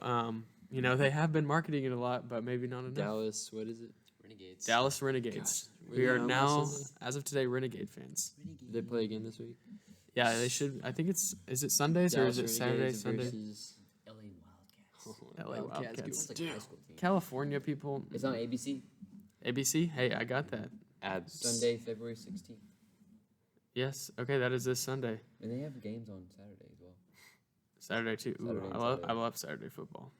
they have been marketing it a lot, but maybe not enough. Dallas, what is it? Renegades. Dallas Renegades. Gosh, We were are they on now, last Sunday? as of today, Renegade fans. Did they play again this week? Yeah, they should. I think is it Sundays or is it Saturday, Sunday? Versus LA Wildcats. LA Wildcats. It's like a high school team. California people. It's on ABC. ABC? Hey, I got that. Abs. Sunday, February 16th. Yes. Okay, that is this Sunday. And they have games on Saturday as well. Saturday too. Ooh, Saturday and I Sunday. love Saturday football.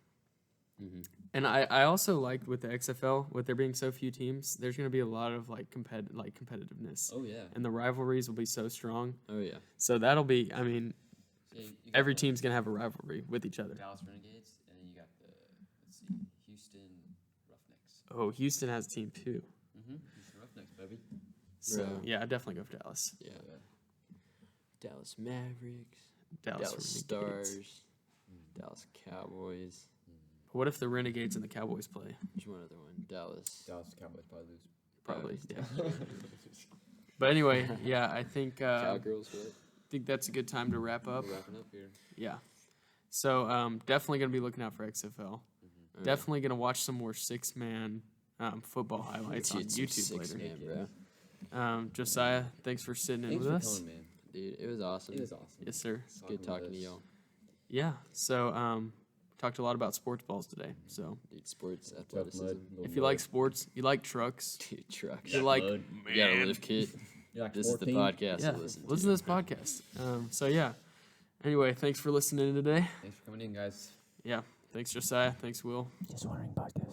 Mm-hmm. And I also liked with the XFL, with there being so few teams, there's going to be a lot of competitiveness. Oh yeah. And the rivalries will be so strong. Oh yeah. So that'll be, I mean, So you got Every the team's gonna have a rivalry with each other. Dallas Renegades, and then you got the Houston Roughnecks. Oh, Houston has a team too. Houston Roughnecks, baby. So Bro. yeah, I'd definitely go for Dallas. Yeah. Dallas Mavericks, Dallas, Dallas Renegades. Stars, Dallas Cowboys. What if the Renegades and the Cowboys play? There's one other one. Dallas. Dallas Cowboys probably lose. Probably, yeah. But anyway, yeah, I think Cowgirls, what? that's a good time to wrap up. We're wrapping up here. Yeah. So definitely gonna be looking out for XFL. Definitely gonna watch some more 6-man football highlights on YouTube later. Bro. Josiah, thanks for sitting in Thanks with for us. coming, man. Dude, it was awesome. It was awesome. Yes, sir. It's good talking to y'all. Yeah. So talked a lot about sports balls today. So Dude, sports, Tough athleticism. mud, little if you like sports, you like trucks, Dude, trucks. you like mud. You got a lift kit. You like This is the 14? podcast yeah, to listen to. listen to this podcast. So yeah. Anyway, thanks for listening today. Thanks for coming in, guys. Yeah. Thanks, Josiah. Thanks, Will. Just Wondering podcast.